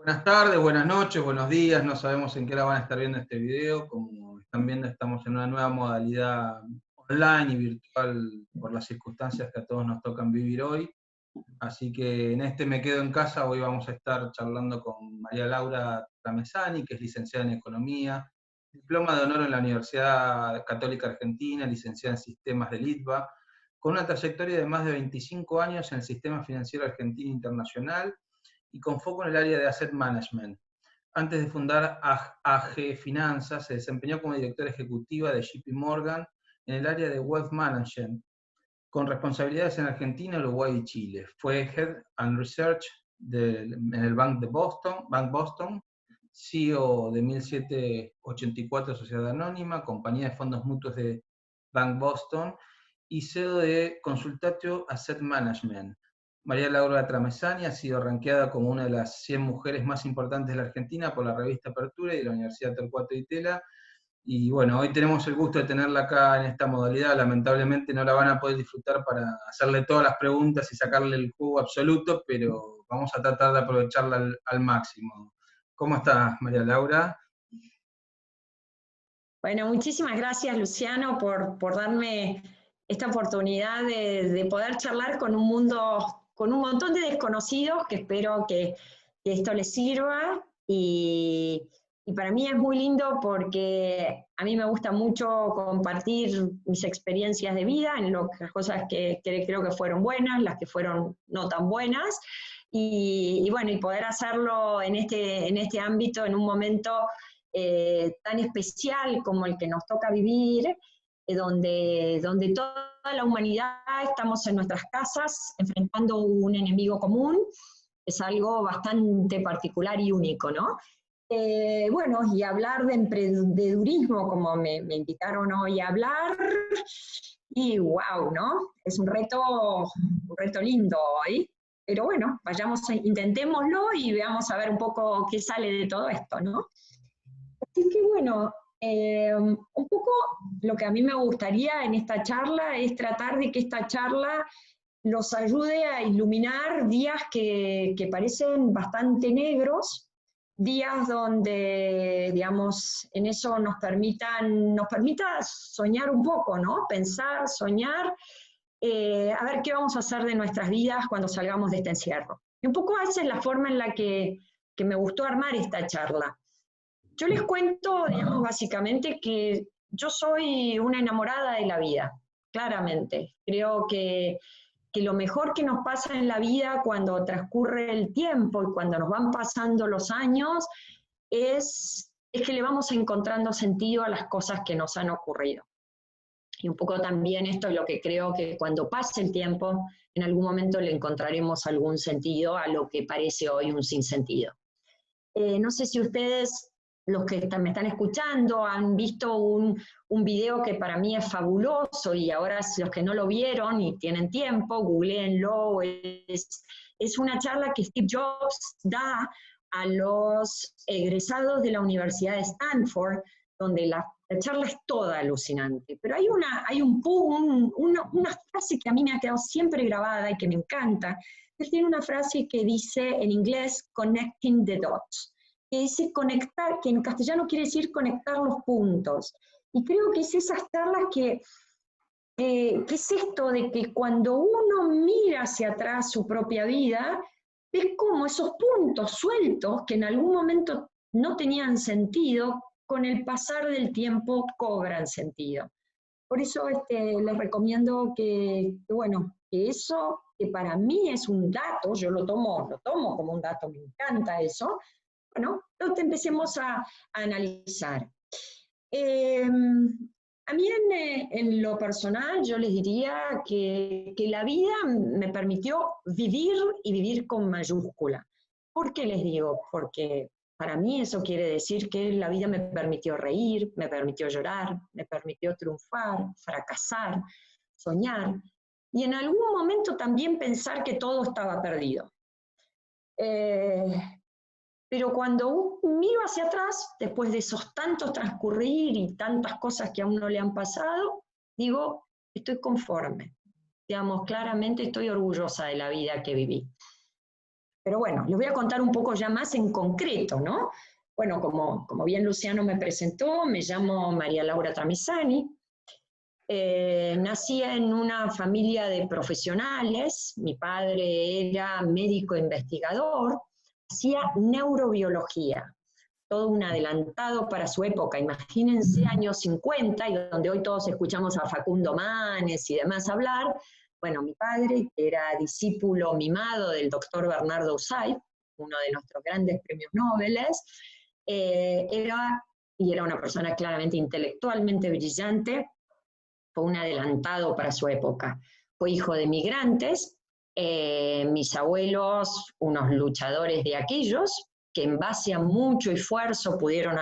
Buenas tardes, buenas noches, buenos días, no sabemos en qué hora van a estar viendo este video. Como están viendo, estamos en una nueva modalidad online y virtual por las circunstancias que a todos nos tocan vivir hoy. Así que en este Me Quedo en Casa, hoy vamos a estar charlando con María Laura Tramesani, que es licenciada en Economía, diploma de honor en la Universidad Católica Argentina, licenciada en Sistemas del ITBA, con una trayectoria de más de 25 años en el sistema financiero argentino internacional, y con foco en el área de Asset Management. Antes de fundar AG Finanzas, se desempeñó como directora ejecutiva de JP Morgan en el área de Wealth Management, con responsabilidades en Argentina, Uruguay y Chile. Fue Head and Research en el Bank Boston, CEO de 1784 Sociedad Anónima, compañía de fondos mutuos de Bank Boston, y CEO de Consultatio Asset Management. María Laura Tramesani ha sido rankeada como una de las 100 mujeres más importantes de la Argentina por la revista Apertura y de la Universidad Torcuato Di Tella. Y bueno, hoy tenemos el gusto de tenerla acá en esta modalidad. Lamentablemente no la van a poder disfrutar para hacerle todas las preguntas y sacarle el jugo absoluto, pero vamos a tratar de aprovecharla al máximo. ¿Cómo estás, María Laura? Bueno, muchísimas gracias, Luciano, por darme esta oportunidad de poder charlar con con un montón de desconocidos, que espero que esto les sirva. Y para mí es muy lindo porque a mí me gusta mucho compartir mis experiencias de vida, en las cosas que creo que fueron buenas, las que fueron no tan buenas, y bueno, y poder hacerlo en este ámbito, en un momento tan especial como el que nos toca vivir, donde toda la humanidad estamos en nuestras casas enfrentando un enemigo común. Es algo bastante particular y único, ¿no? Bueno, y hablar de emprendedurismo, como me invitaron hoy a hablar, y wow, ¿no? Es un reto lindo hoy. Pero bueno, intentémoslo y veamos a ver un poco qué sale de todo esto, ¿no? Así que bueno, un poco lo que a mí me gustaría en esta charla es tratar de que esta charla los ayude a iluminar días que parecen bastante negros, días donde, digamos, en eso nos permita soñar un poco, ¿no? Pensar, soñar, a ver qué vamos a hacer de nuestras vidas cuando salgamos de este encierro. Y un poco esa es la forma en la que me gustó armar esta charla. Yo les cuento, digamos, básicamente que yo soy una enamorada de la vida, claramente. Creo que lo mejor que nos pasa en la vida cuando transcurre el tiempo y cuando nos van pasando los años es que le vamos encontrando sentido a las cosas que nos han ocurrido. Y un poco también esto es lo que creo que cuando pase el tiempo, en algún momento le encontraremos algún sentido a lo que parece hoy un sinsentido. No sé si ustedes, los que me están escuchando, han visto un video que para mí es fabuloso, y ahora los que no lo vieron y tienen tiempo, googleenlo. Es una charla que Steve Jobs da a los egresados de la Universidad de Stanford, donde la charla es toda alucinante. Pero hay una frase que a mí me ha quedado siempre grabada y que me encanta. Él tiene una frase que dice en inglés, connecting the dots, que dice conectar, que en castellano quiere decir conectar los puntos. Y creo que es esas charlas que es esto de que cuando uno mira hacia atrás su propia vida, ve cómo esos puntos sueltos que en algún momento no tenían sentido, con el pasar del tiempo cobran sentido. Por eso les recomiendo bueno, que eso, que para mí es un dato, yo lo tomo como un dato, me encanta eso, bueno, entonces empecemos a analizar. A mí en lo personal yo les diría que la vida me permitió vivir, y vivir con mayúscula. ¿Por qué les digo? Porque para mí eso quiere decir que la vida me permitió reír, me permitió llorar, me permitió triunfar, fracasar, soñar, y en algún momento también pensar que todo estaba perdido. Pero cuando miro hacia atrás, después de esos tantos transcurrir y tantas cosas que a uno le han pasado, digo, estoy conforme. Digamos, claramente estoy orgullosa de la vida que viví. Pero bueno, les voy a contar un poco ya más en concreto, ¿no? Bueno, como bien Luciano me presentó, me llamo María Laura Tramisani. Nací en una familia de profesionales. Mi padre era médico investigador, hacía neurobiología, todo un adelantado para su época. Imagínense años 50, y donde hoy todos escuchamos a Facundo Manes y demás hablar. Bueno, mi padre, que era discípulo mimado del doctor Bernardo Uzay, uno de nuestros grandes premios Nobel, era una persona claramente intelectualmente brillante, fue un adelantado para su época. Fue hijo de migrantes, mis abuelos, unos luchadores de aquellos, que en base a mucho esfuerzo pudieron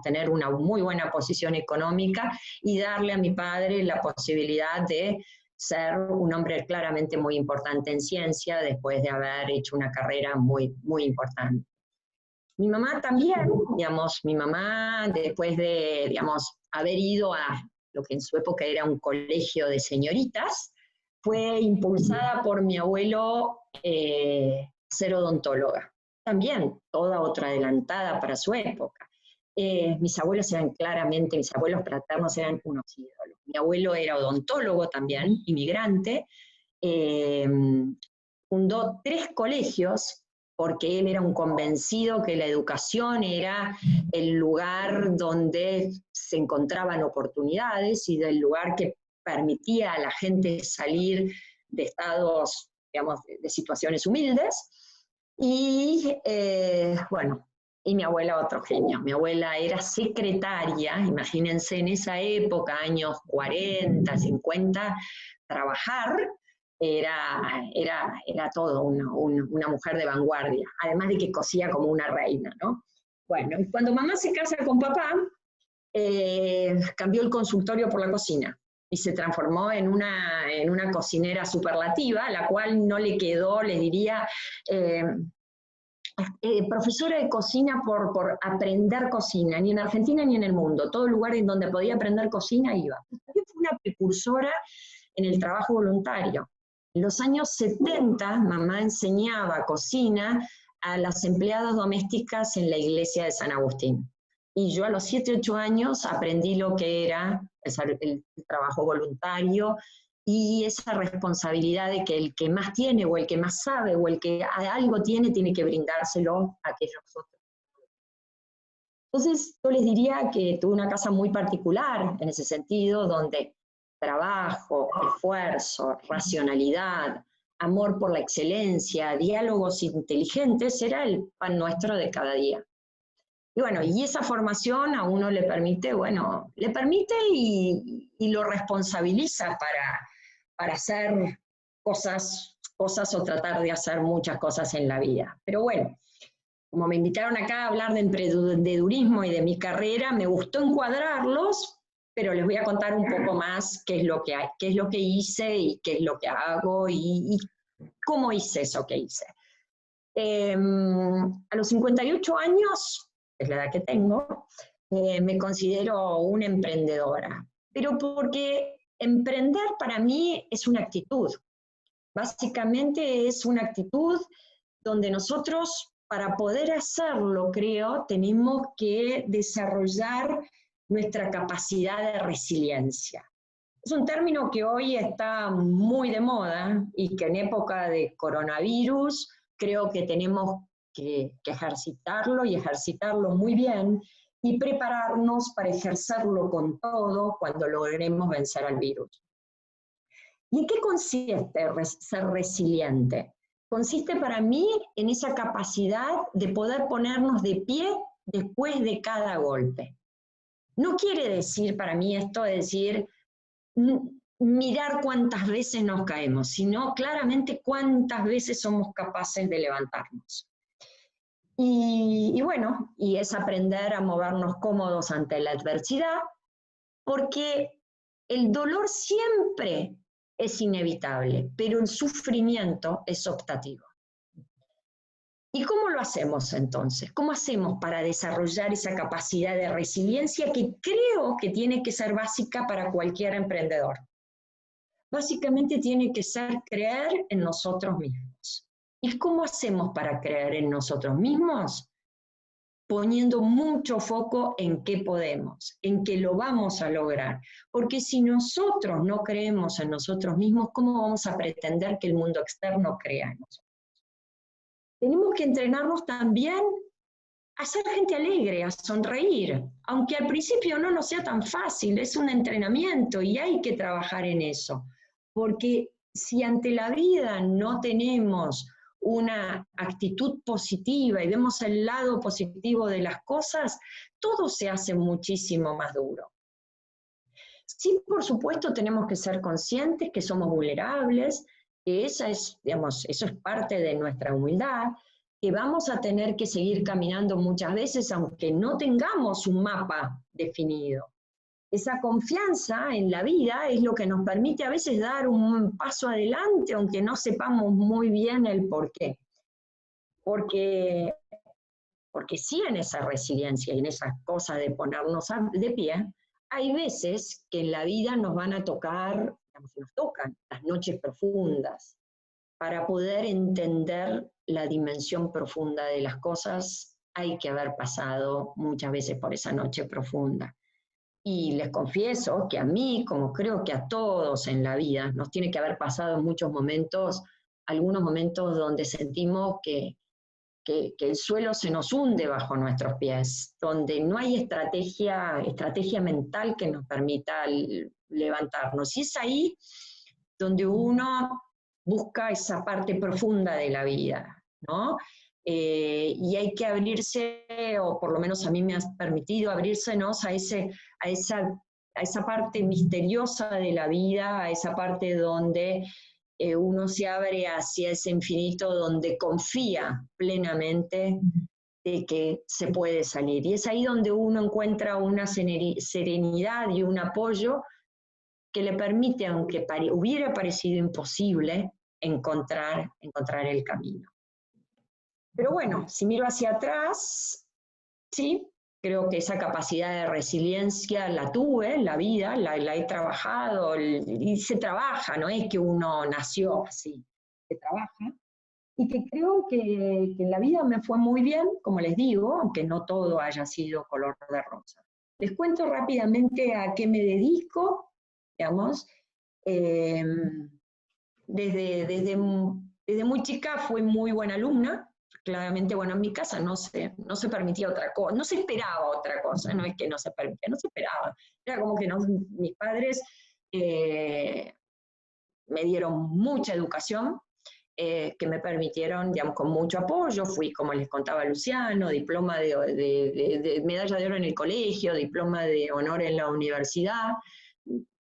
tener una muy buena posición económica y darle a mi padre la posibilidad de ser un hombre claramente muy importante en ciencia después de haber hecho una carrera muy, muy importante. Mi mamá también, mi mamá después de, haber ido a lo que en su época era un colegio de señoritas, fue impulsada por mi abuelo ser odontóloga. También toda otra adelantada para su época. Mis abuelos paternos eran unos ídolos. Mi abuelo era odontólogo también, inmigrante, fundó 3 colegios porque él era un convencido que la educación era el lugar donde se encontraban oportunidades y del lugar que permitía a la gente salir de estados, de situaciones humildes. Y bueno, y mi abuela otro genio. Mi abuela era secretaria, imagínense en esa época, años 40, 50, trabajar era todo una mujer de vanguardia, además de que cosía como una reina, ¿no? Bueno, y cuando mamá se casa con papá, cambió el consultorio por la cocina y se transformó en una cocinera superlativa, a la cual no le quedó, les diría, profesora de cocina por aprender cocina, ni en Argentina ni en el mundo. Todo lugar en donde podía aprender cocina iba. También fue una precursora en el trabajo voluntario. En los años 70, mamá enseñaba cocina a las empleadas domésticas en la iglesia de San Agustín. Y yo a los 7, 8 años aprendí lo que era el trabajo voluntario y esa responsabilidad de que el que más tiene o el que más sabe o el que algo tiene que brindárselo a aquellos otros. Entonces yo les diría que tuve una casa muy particular en ese sentido, donde trabajo, esfuerzo, racionalidad, amor por la excelencia, diálogos inteligentes era el pan nuestro de cada día. Y bueno, y esa formación a uno le permite, y lo responsabiliza para hacer cosas o tratar de hacer muchas cosas en la vida. Pero bueno, como me invitaron acá a hablar de emprendedurismo y de mi carrera, me gustó encuadrarlos, pero les voy a contar un poco más qué es lo que hice y qué es lo que hago y cómo hice eso que hice. A los 58 años, es la edad que tengo, me considero una emprendedora, pero porque emprender para mí es una actitud. Básicamente es una actitud donde nosotros, para poder hacerlo, creo, tenemos que desarrollar nuestra capacidad de resiliencia. Es un término que hoy está muy de moda y que en época de coronavirus creo que tenemos que ejercitarlo y ejercitarlo muy bien y prepararnos para ejercerlo con todo cuando logremos vencer al virus. ¿Y en qué consiste ser resiliente? Consiste para mí en esa capacidad de poder ponernos de pie después de cada golpe. No quiere decir para mí esto de decir mirar cuántas veces nos caemos, sino claramente cuántas veces somos capaces de levantarnos. Y bueno, y es aprender a movernos cómodos ante la adversidad, porque el dolor siempre es inevitable, pero el sufrimiento es optativo. ¿Y cómo lo hacemos entonces? ¿Cómo hacemos para desarrollar esa capacidad de resiliencia que creo que tiene que ser básica para cualquier emprendedor? Básicamente tiene que ser creer en nosotros mismos. ¿Y cómo hacemos para creer en nosotros mismos? Poniendo mucho foco en qué podemos, en que lo vamos a lograr. Porque si nosotros no creemos en nosotros mismos, ¿cómo vamos a pretender que el mundo externo crea en nosotros? Tenemos que entrenarnos también a ser gente alegre, a sonreír, aunque al principio no nos sea tan fácil, es un entrenamiento y hay que trabajar en eso, porque si ante la vida no tenemos una actitud positiva y vemos el lado positivo de las cosas, todo se hace muchísimo más duro. Sí, por supuesto, tenemos que ser conscientes que somos vulnerables, que esa es, digamos, eso es parte de nuestra humildad, que vamos a tener que seguir caminando muchas veces aunque no tengamos un mapa definido. Esa confianza en la vida es lo que nos permite a veces dar un paso adelante, aunque no sepamos muy bien el por qué. Porque sí, en esa resiliencia y en esa cosa de ponernos de pie, hay veces que en la vida nos van a tocar, digamos, nos tocan las noches profundas. Para poder entender la dimensión profunda de las cosas, hay que haber pasado muchas veces por esa noche profunda. Y les confieso que a mí, como creo que a todos en la vida, nos tiene que haber pasado en muchos momentos, algunos momentos donde sentimos que el suelo se nos hunde bajo nuestros pies, donde no hay estrategia mental que nos permita levantarnos. Y es ahí donde uno busca esa parte profunda de la vida, ¿no? Y hay que abrirse, o por lo menos a mí me ha permitido abrirsenos a esa parte misteriosa de la vida, a esa parte donde uno se abre hacia ese infinito, donde confía plenamente de que se puede salir. Y es ahí donde uno encuentra una serenidad y un apoyo que le permite, aunque hubiera parecido imposible, encontrar el camino. Pero bueno, si miro hacia atrás, sí, creo que esa capacidad de resiliencia la tuve en la vida, la he trabajado y se trabaja, no es que uno nació así, se trabaja. Y que creo que en la vida me fue muy bien, como les digo, aunque no todo haya sido color de rosa. Les cuento rápidamente a qué me dedico, digamos. Desde muy chica fui muy buena alumna, claramente, bueno, en mi casa no se permitía otra cosa, no se esperaba otra cosa, no es que no se permitía, no se esperaba. Era como que mis padres me dieron mucha educación, que me permitieron, digamos, con mucho apoyo. Fui, como les contaba Luciano, diploma de medalla de oro en el colegio, diploma de honor en la universidad.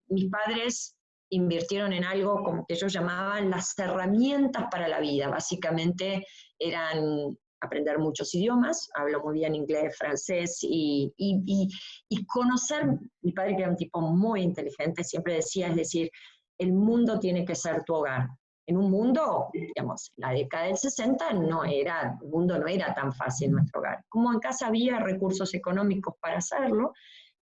Mis padres invirtieron en algo como que ellos llamaban las herramientas para la vida. Básicamente eran aprender muchos idiomas, hablo muy bien inglés, francés, y conocer. Mi padre, que era un tipo muy inteligente, siempre decía, es decir, el mundo tiene que ser tu hogar. En un mundo, digamos, la década del 60 el mundo no era tan fácil en nuestro hogar. Como en casa había recursos económicos para hacerlo,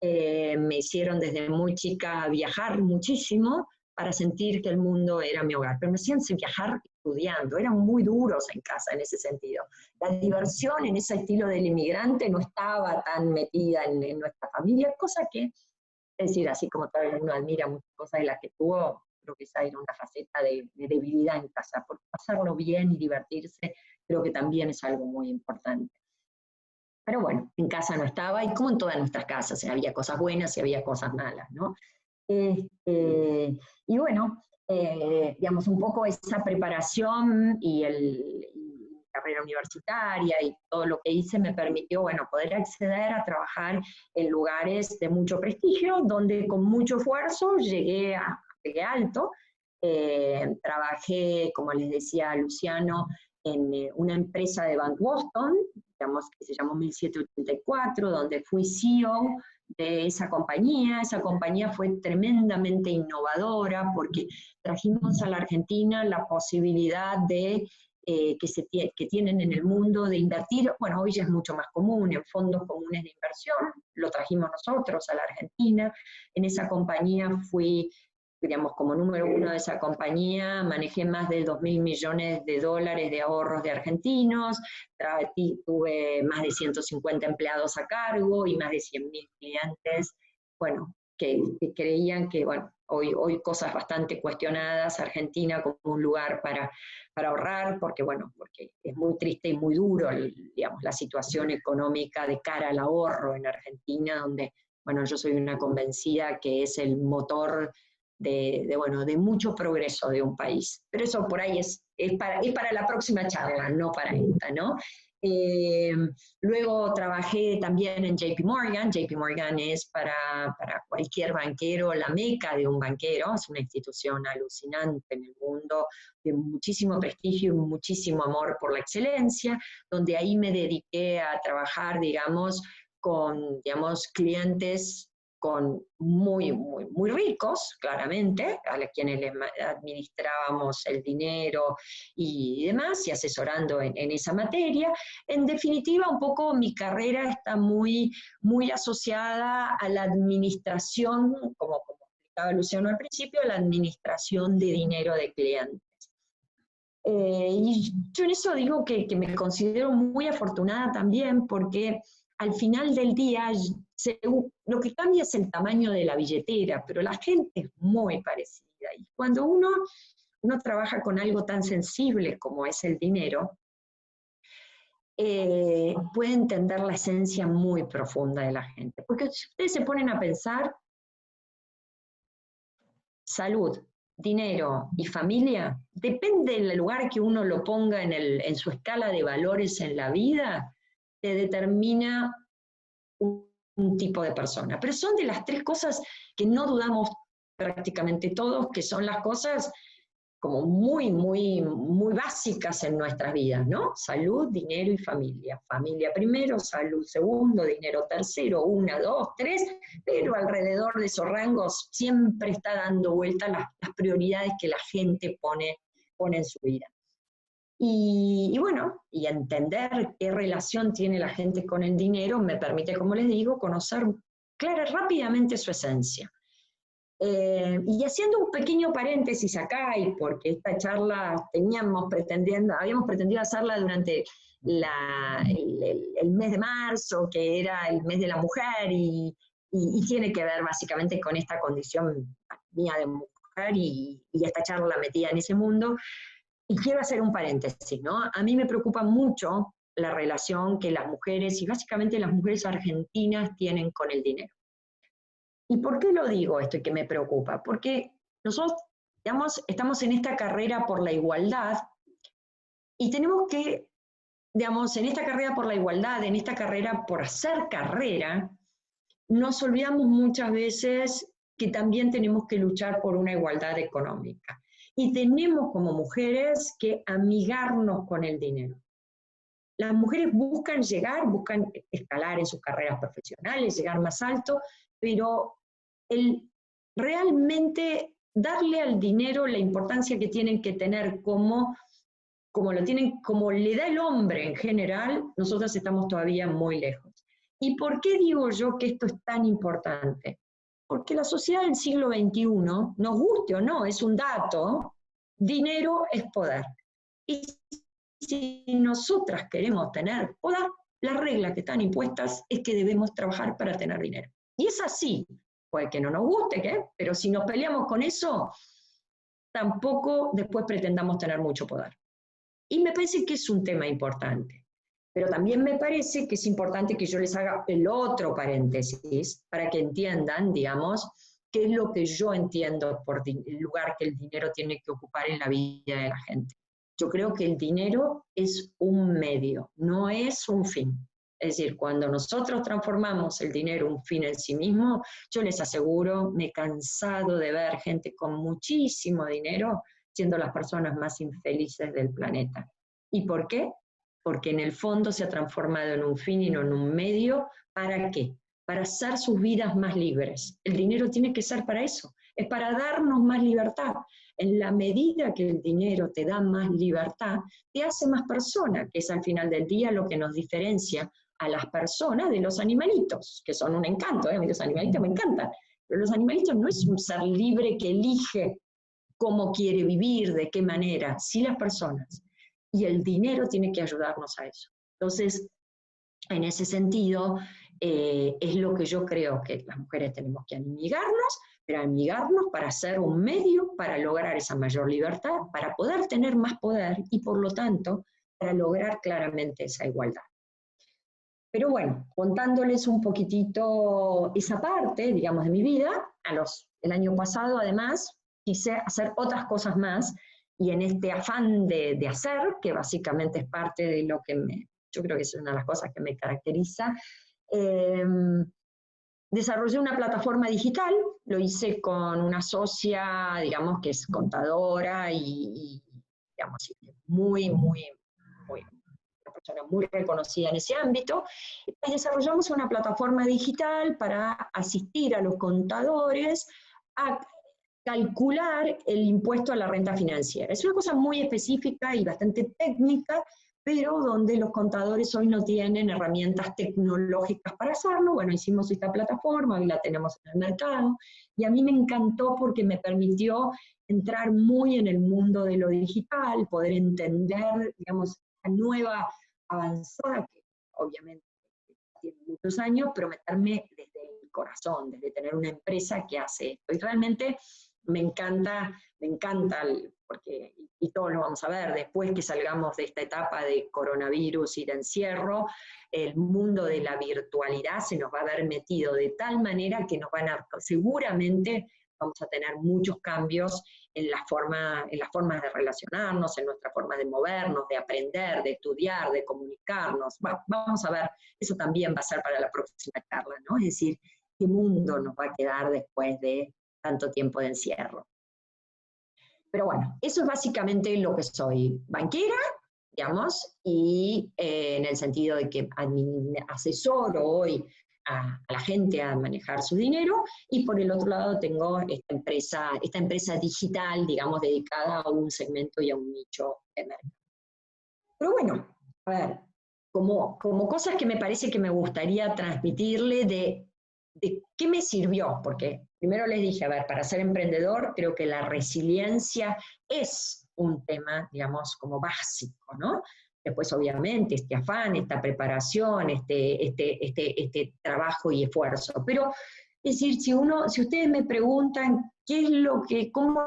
me hicieron desde muy chica viajar muchísimo para sentir que el mundo era mi hogar. Pero me hacían viajar estudiando, eran muy duros en casa en ese sentido. La diversión en ese estilo del inmigrante no estaba tan metida en nuestra familia, cosa que, es decir, así como tal vez uno admira muchas cosas de las que tuvo, creo que esa era una faceta de debilidad en casa, porque pasarlo bien y divertirse creo que también es algo muy importante. Pero bueno, en casa no estaba, y como en todas nuestras casas, había cosas buenas y había cosas malas, ¿no? Y bueno, digamos, un poco esa preparación y carrera universitaria y todo lo que hice me permitió, bueno, poder acceder a trabajar en lugares de mucho prestigio, donde con mucho esfuerzo llegué alto. Trabajé, como les decía Luciano, en una empresa de Bank Boston, digamos, que se llamó 1784, donde fui CEO de esa compañía. Esa compañía fue tremendamente innovadora porque trajimos a la Argentina la posibilidad de que tienen en el mundo de invertir. Bueno, hoy ya es mucho más común en fondos comunes de inversión, lo trajimos nosotros a la Argentina. En esa compañía fui digamos, como número uno de esa compañía, manejé más de 2.000 millones de dólares de ahorros de argentinos, tuve más de 150 empleados a cargo y más de 100.000 clientes, bueno, que creían que, bueno, hoy cosas bastante cuestionadas, Argentina como un lugar para ahorrar, porque, bueno, porque es muy triste y muy duro, digamos, la situación económica de cara al ahorro en Argentina, donde, bueno, yo soy una convencida que es el motor bueno, de mucho progreso de un país. Pero eso por ahí es para la próxima charla, no para esta, ¿no? Luego trabajé también en JP Morgan. JP Morgan es para cualquier banquero la meca de un banquero, es una institución alucinante en el mundo, de muchísimo prestigio y muchísimo amor por la excelencia, donde ahí me dediqué a trabajar, digamos, con, digamos, clientes muy ricos, claramente, a quienes les administrábamos el dinero y demás, y asesorando en esa materia. En definitiva, un poco mi carrera está muy asociada a la administración, como explicaba Luciano al principio, a la administración de dinero de clientes. Y yo en eso digo que me considero muy afortunada también, porque al final del día lo que cambia es el tamaño de la billetera, pero la gente es muy parecida. Y cuando uno trabaja con algo tan sensible como es el dinero, puede entender la esencia muy profunda de la gente. Porque si ustedes se ponen a pensar, salud, dinero y familia, depende del lugar que uno lo ponga en su escala de valores en la vida, te determina un tipo de persona. Pero son de las tres cosas que no dudamos prácticamente todos, que son las cosas como muy básicas en nuestras vidas, ¿no? Salud, dinero y familia. Familia primero, salud segundo, dinero tercero, 1, 2, 3, pero alrededor de esos rangos siempre está dando vuelta las prioridades que la gente pone en su vida. Y bueno, y entender qué relación tiene la gente con el dinero me permite, como les digo, conocer rápidamente su esencia. Y haciendo un pequeño paréntesis acá, y porque esta charla habíamos pretendido hacerla durante el mes de marzo, que era el mes de la mujer, y tiene que ver básicamente con esta condición mía de mujer y esta charla metida en ese mundo. Y quiero hacer un paréntesis, ¿no? A mí me preocupa mucho la relación que las mujeres, y básicamente las mujeres argentinas, tienen con el dinero. ¿Y por qué lo digo esto y que me preocupa? Porque nosotros, digamos, estamos en esta carrera por la igualdad y tenemos que, digamos, en esta carrera por la igualdad, en esta carrera por hacer carrera, nos olvidamos muchas veces que también tenemos que luchar por una igualdad económica. Y tenemos como mujeres que amigarnos con el dinero. Las mujeres buscan escalar en sus carreras profesionales, llegar más alto, pero realmente darle al dinero la importancia que tienen que tener como le da el hombre en general, nosotros estamos todavía muy lejos. ¿Y por qué digo yo que esto es tan importante? Porque la sociedad del siglo XXI, nos guste o no, es un dato, dinero es poder. Y si nosotras queremos tener poder, las reglas que están impuestas es que debemos trabajar para tener dinero. Y es así, puede que no nos guste, pero si nos peleamos con eso, tampoco después pretendamos tener mucho poder. Y me parece que es un tema importante. Pero también me parece que es importante que yo les haga el otro paréntesis para que entiendan, digamos, qué es lo que yo entiendo por el lugar que el dinero tiene que ocupar en la vida de la gente. Yo creo que el dinero es un medio, no es un fin. Es decir, cuando nosotros transformamos el dinero en un fin en sí mismo, yo les aseguro, me he cansado de ver gente con muchísimo dinero siendo las personas más infelices del planeta. ¿Y por qué? Porque en el fondo se ha transformado en un fin y no en un medio. ¿Para qué? Para hacer sus vidas más libres. El dinero tiene que ser para eso, es para darnos más libertad. En la medida que el dinero te da más libertad, te hace más persona, que es al final del día lo que nos diferencia a las personas de los animalitos, que son un encanto, los animalitos me encantan, Pero los animalitos no es un ser libre que elige cómo quiere vivir, de qué manera, sí las personas. Y el dinero tiene que ayudarnos a eso. Entonces, en ese sentido, es lo que yo creo que las mujeres tenemos que amigarnos, pero amigarnos para ser un medio para lograr esa mayor libertad, para poder tener más poder y por lo tanto, para lograr claramente esa igualdad. Pero bueno, contándoles un poquitito esa parte, digamos, de mi vida, el año pasado además quise hacer otras cosas más y en este afán de hacer, que básicamente es parte de lo que yo creo que es una de las cosas que me caracteriza, desarrollé una plataforma digital, lo hice con una socia, digamos, que es contadora y digamos, muy, una persona muy reconocida en ese ámbito, y pues desarrollamos una plataforma digital para asistir a los contadores a calcular el impuesto a la renta financiera. Es una cosa muy específica y bastante técnica, pero donde los contadores hoy no tienen herramientas tecnológicas para hacerlo. Bueno, hicimos esta plataforma, hoy la tenemos en el mercado, y a mí me encantó porque me permitió entrar muy en el mundo de lo digital, poder entender, digamos, la nueva avanzada, que obviamente tiene muchos años, pero meterme desde el corazón, desde tener una empresa que hace esto. Y realmente me encanta porque, y todos lo vamos a ver, después que salgamos de esta etapa de coronavirus y de encierro, el mundo de la virtualidad se nos va a ver metido de tal manera que seguramente vamos a tener muchos cambios en las formas de relacionarnos, en nuestra forma de movernos, de aprender, de estudiar, de comunicarnos. Bueno, vamos a ver, eso también va a ser para la próxima charla, ¿no? Es decir, ¿qué mundo nos va a quedar después de tanto tiempo de encierro? Pero bueno, eso es básicamente lo que soy, banquera, digamos, y en el sentido de que asesoro hoy a la gente a manejar su dinero, y por el otro lado tengo esta empresa digital, digamos, dedicada a un segmento y a un nicho de mercado. Pero bueno, a ver, como cosas que me parece que me gustaría transmitirle de qué me sirvió, porque primero les dije, a ver, para ser emprendedor creo que la resiliencia es un tema, digamos, como básico, ¿no? Después, obviamente, este afán, esta preparación, este trabajo y esfuerzo. Pero, es decir, si ustedes me preguntan cómo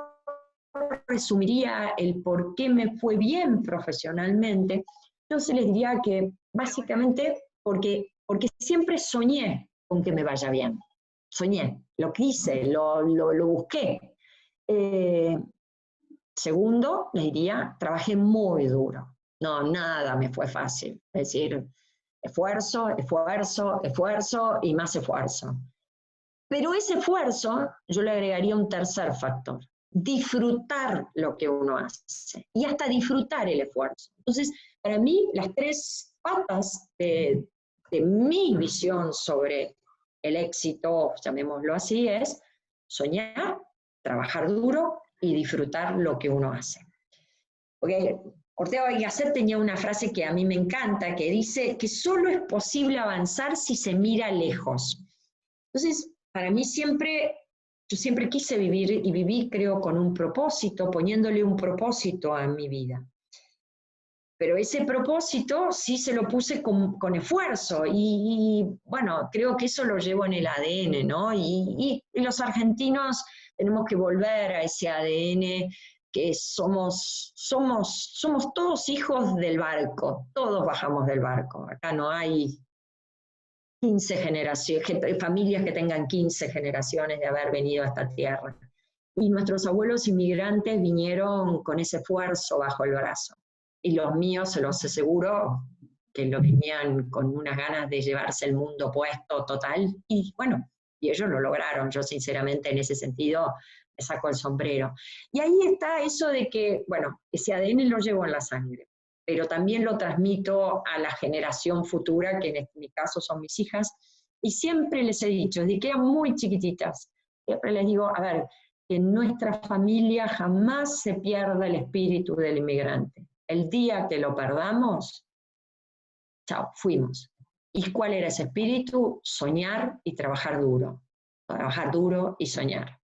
resumiría el por qué me fue bien profesionalmente, yo se les diría que básicamente porque siempre soñé con que me vaya bien. Soñé, lo quise, lo busqué. Segundo, les diría, trabajé muy duro. No, nada me fue fácil. Es decir, esfuerzo, esfuerzo, esfuerzo y más esfuerzo. Pero ese esfuerzo, yo le agregaría un tercer factor: disfrutar lo que uno hace y hasta disfrutar el esfuerzo. Entonces, para mí, las tres patas de mi visión sobre el éxito, llamémoslo así, es soñar, trabajar duro y disfrutar lo que uno hace. Porque Ortega y Gasset tenía una frase que a mí me encanta, que dice que solo es posible avanzar si se mira lejos. Entonces, para mí yo siempre quise vivir y viví, creo, con un propósito, poniéndole un propósito a mi vida. Pero ese propósito sí se lo puse con esfuerzo y bueno, creo que eso lo llevo en el ADN, ¿no? Y los argentinos tenemos que volver a ese ADN que somos todos hijos del barco, todos bajamos del barco. Acá no hay 15 generaciones, familias que tengan 15 generaciones de haber venido a esta tierra. Y nuestros abuelos inmigrantes vinieron con ese esfuerzo bajo el brazo. Y los míos, se los aseguro, que lo venían con unas ganas de llevarse el mundo puesto total. Y bueno, y ellos lo lograron. Yo sinceramente en ese sentido me saco el sombrero. Y ahí está eso de que, bueno, ese ADN lo llevo en la sangre, pero también lo transmito a la generación futura, que en mi caso son mis hijas, y siempre les he dicho, desde que eran muy chiquititas, siempre les digo, a ver, que en nuestra familia jamás se pierda el espíritu del inmigrante. El día que lo perdamos, chao, fuimos. ¿Y cuál era ese espíritu? Soñar y trabajar duro. trabajar duro y soñar.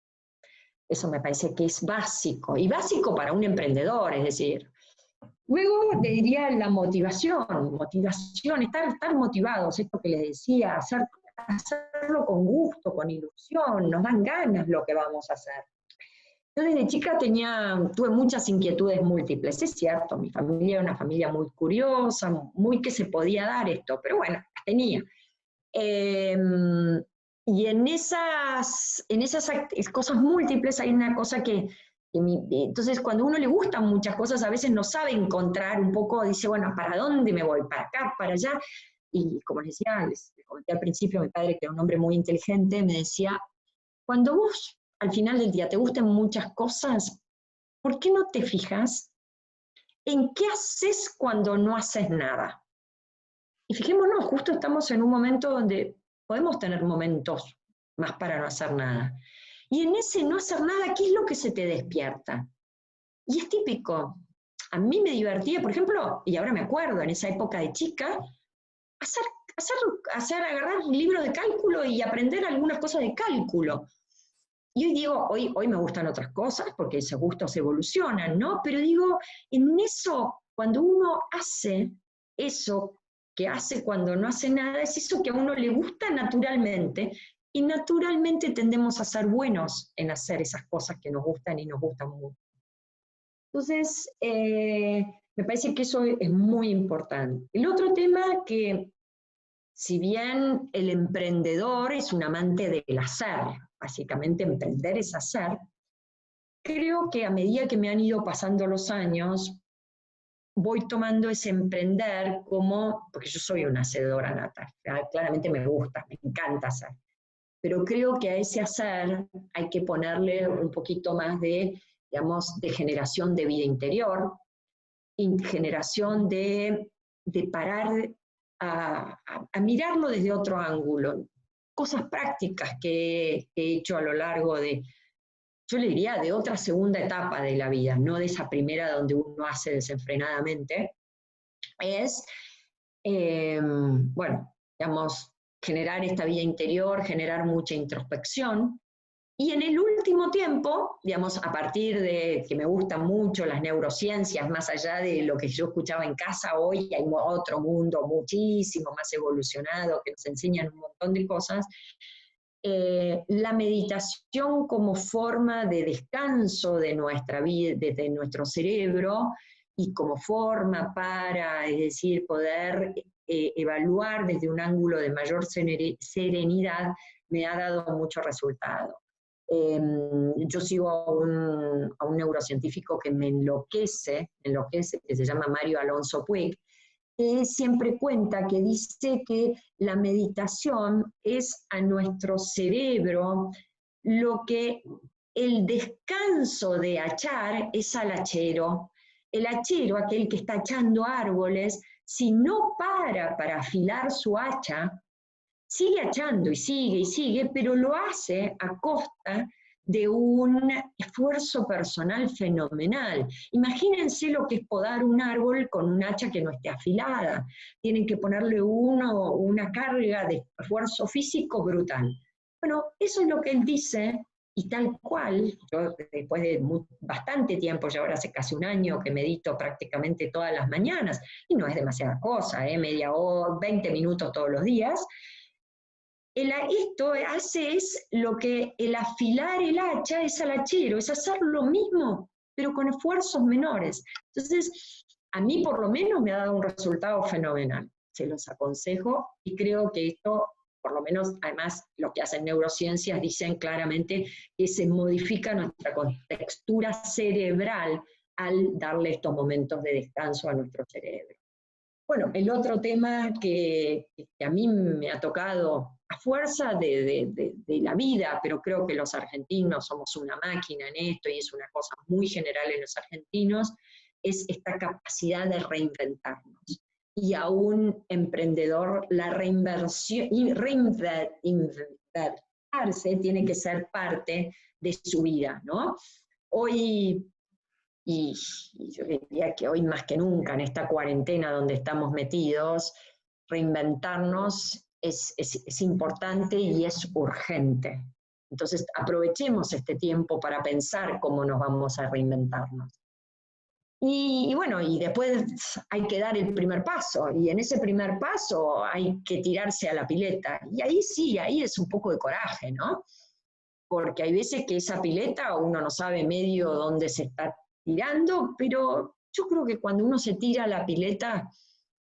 Eso me parece que es básico, y básico para un emprendedor, es decir. Luego le diría la motivación, estar motivados, esto que les decía, hacerlo con gusto, con ilusión, nos dan ganas lo que vamos a hacer. Yo desde chica tuve muchas inquietudes múltiples, es cierto, mi familia era una familia muy curiosa, muy que se podía dar esto, pero bueno, las tenía. Y en esas cosas múltiples hay una cosa entonces cuando a uno le gustan muchas cosas, a veces no sabe encontrar un poco, dice, bueno, ¿para dónde me voy? ¿Para acá? ¿Para allá? Y como les decía, les comenté al principio, mi padre, que era un hombre muy inteligente, me decía, cuando vos al final del día te gusten muchas cosas, ¿por qué no te fijas en qué haces cuando no haces nada? Y fijémonos, justo estamos en un momento donde podemos tener momentos más para no hacer nada. Y en ese no hacer nada, ¿qué es lo que se te despierta? Y es típico. A mí me divertía, por ejemplo, y ahora me acuerdo, en esa época de chica, agarrar un libro de cálculo y aprender algunas cosas de cálculo. Y hoy digo, hoy me gustan otras cosas, porque esos gustos evolucionan, ¿no? Pero digo, en eso, cuando uno hace eso que hace cuando no hace nada, es eso que a uno le gusta naturalmente, y naturalmente tendemos a ser buenos en hacer esas cosas que nos gustan y nos gustan mucho. Entonces, me parece que eso es muy importante. El otro tema que, si bien el emprendedor es un amante del hacer, básicamente emprender es hacer, creo que a medida que me han ido pasando los años, voy tomando ese emprender como, porque yo soy una hacedora nata, claramente me gusta, me encanta hacer, pero creo que a ese hacer hay que ponerle un poquito más de, digamos, de generación de vida interior, y generación de parar a mirarlo desde otro ángulo. Cosas prácticas que he hecho a lo largo de, yo le diría, de otra segunda etapa de la vida, no de esa primera donde uno hace desenfrenadamente, es, bueno, digamos, generar esta vida interior, generar mucha introspección. Y en el último tiempo, digamos, a partir de que me gustan mucho las neurociencias, más allá de lo que yo escuchaba en casa, hoy hay otro mundo muchísimo más evolucionado que nos enseñan un montón de cosas. La meditación como forma de descanso de nuestra vida, de nuestro cerebro, y como forma para, es decir, poder evaluar desde un ángulo de mayor serenidad, me ha dado mucho resultado. Yo sigo a un neurocientífico que me enloquece, que se llama Mario Alonso Puig, que siempre cuenta, que dice que la meditación es a nuestro cerebro lo que el descanso de hachar es al hachero. El hachero, aquel que está hachando árboles, si no para afilar su hacha, sigue hachando y sigue, pero lo hace a costa de un esfuerzo personal fenomenal. Imagínense lo que es podar un árbol con un hacha que no esté afilada. Tienen que ponerle una carga de esfuerzo físico brutal. Bueno, eso es lo que él dice, y tal cual, yo después de bastante tiempo, ya ahora hace casi un año que medito prácticamente todas las mañanas, y no es demasiada cosa, media hora, 20 minutos todos los días. Esto es lo que el afilar el hacha es al hachero, es hacer lo mismo, pero con esfuerzos menores. Entonces, a mí por lo menos me ha dado un resultado fenomenal. Se los aconsejo, y creo que esto, por lo menos, además, lo que hacen neurociencias dicen claramente que se modifica nuestra contextura cerebral al darle estos momentos de descanso a nuestro cerebro. Bueno, el otro tema que a mí me ha tocado a fuerza de la vida, pero creo que los argentinos somos una máquina en esto, y es una cosa muy general en los argentinos, es esta capacidad de reinventarnos. Y a un emprendedor la reinversión, reinventarse tiene que ser parte de su vida, ¿no? Hoy, y yo diría que hoy más que nunca, en esta cuarentena donde estamos metidos, reinventarnos es importante y es urgente. Entonces aprovechemos este tiempo para pensar cómo nos vamos a reinventarnos. Y bueno, y después hay que dar el primer paso, y en ese primer paso hay que tirarse a la pileta. Y ahí sí, ahí es un poco de coraje, ¿no? Porque hay veces que esa pileta uno no sabe medio dónde se está tirando, pero yo creo que cuando uno se tira a la pileta,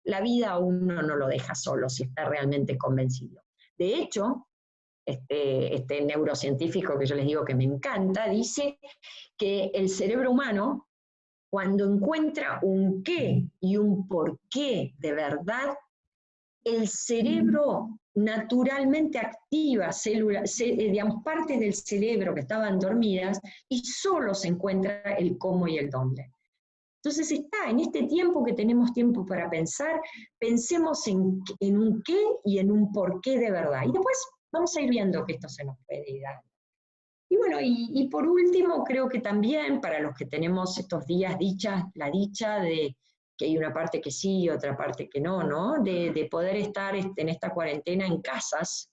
la vida a uno no lo deja solo si está realmente convencido. De hecho, este neurocientífico que yo les digo que me encanta, dice que el cerebro humano, cuando encuentra un qué y un por qué de verdad, el cerebro naturalmente activa células, digamos, partes del cerebro que estaban dormidas y solo se encuentra el cómo y el dónde. Entonces está, en este tiempo que tenemos tiempo para pensar, pensemos en un qué y en un por qué de verdad. Y después vamos a ir viendo que esto se nos puede ir dando. Y bueno, y por último, creo que también para los que tenemos estos días la dicha de que hay una parte que sí y otra parte que no, ¿no? De poder estar en esta cuarentena en casas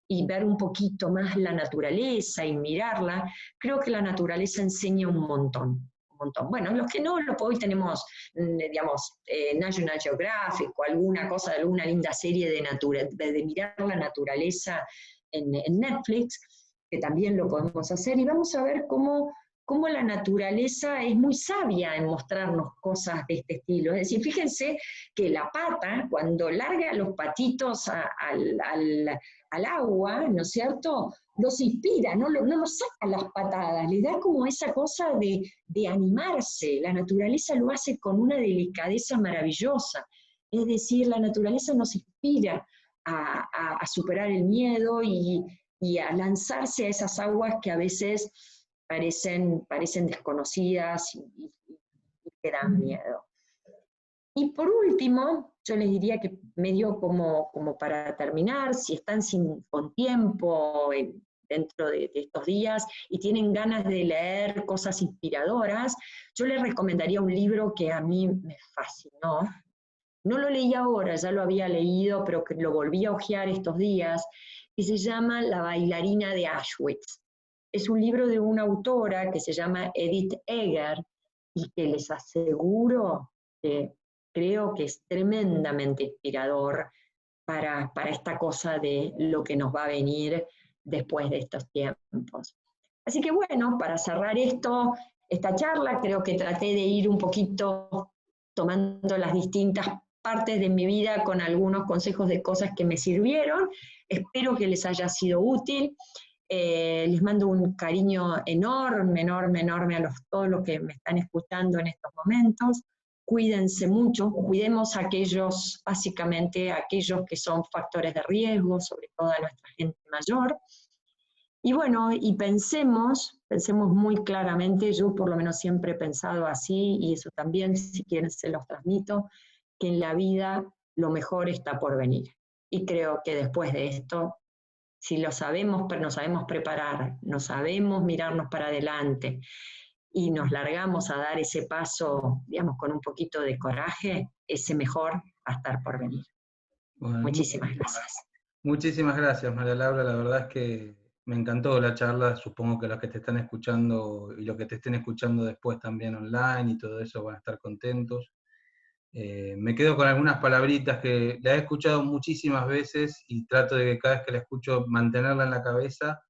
y ver un poquito más la naturaleza y mirarla, creo que la naturaleza enseña un montón. Un montón. Bueno, los que no, hoy tenemos, digamos, National Geographic o alguna cosa, alguna linda serie de mirar la naturaleza en Netflix, que también lo podemos hacer, y vamos a ver cómo la naturaleza es muy sabia en mostrarnos cosas de este estilo. Es decir, fíjense que la pata, cuando larga los patitos al agua, ¿no es cierto?, los inspira, no los saca las patadas, le da como esa cosa de animarse. La naturaleza lo hace con una delicadeza maravillosa. Es decir, la naturaleza nos inspira a superar el miedo y a lanzarse a esas aguas que a veces parecen desconocidas y que dan miedo. Y por último, yo les diría que medio como para terminar, si están con tiempo dentro de estos días y tienen ganas de leer cosas inspiradoras, yo les recomendaría un libro que a mí me fascinó. No lo leí ahora, ya lo había leído, pero que lo volví a hojear estos días, que se llama La bailarina de Auschwitz. Es un libro de una autora que se llama Edith Eger y que les aseguro que creo que es tremendamente inspirador para esta cosa de lo que nos va a venir después de estos tiempos. Así que bueno, para cerrar esta charla, creo que traté de ir un poquito tomando las distintas partes de mi vida con algunos consejos de cosas que me sirvieron. Espero que les haya sido útil. Les mando un cariño enorme, enorme, enorme a todos los que me están escuchando en estos momentos. Cuídense mucho, cuidemos básicamente aquellos que son factores de riesgo, sobre todo a nuestra gente mayor. Y bueno, y pensemos muy claramente, yo por lo menos siempre he pensado así, y eso también, si quieren, se los transmito, que en la vida lo mejor está por venir. Y creo que después de esto, si lo sabemos, pero nos sabemos preparar, nos sabemos mirarnos para adelante y nos largamos a dar ese paso, digamos, con un poquito de coraje, ese mejor va a estar por venir. Bueno, muchísimas gracias. Muchísimas gracias, María Laura. La verdad es que me encantó la charla. Supongo que los que te están escuchando y los que te estén escuchando después también online y todo eso van a estar contentos. Me quedo con algunas palabritas que la he escuchado muchísimas veces y trato de que cada vez que la escucho mantenerla en la cabeza.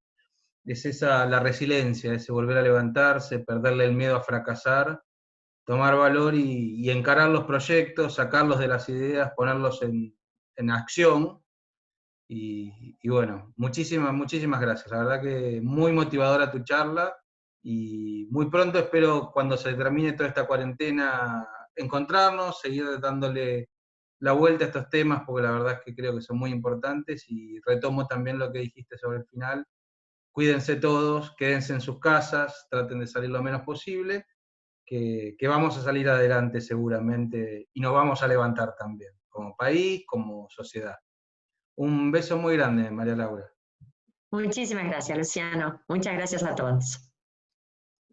Es la resiliencia, ese volver a levantarse, perderle el miedo a fracasar, tomar valor y encarar los proyectos, sacarlos de las ideas, ponerlos en acción. Y bueno, muchísimas gracias. La verdad que muy motivadora tu charla y muy pronto espero, cuando se termine toda esta cuarentena, encontrarnos, seguir dándole la vuelta a estos temas, porque la verdad es que creo que son muy importantes, y retomo también lo que dijiste sobre el final. Cuídense todos, quédense en sus casas, traten de salir lo menos posible, que vamos a salir adelante seguramente y nos vamos a levantar también, como país, como sociedad. Un beso muy grande, María Laura. Muchísimas gracias, Luciano. Muchas gracias a todos.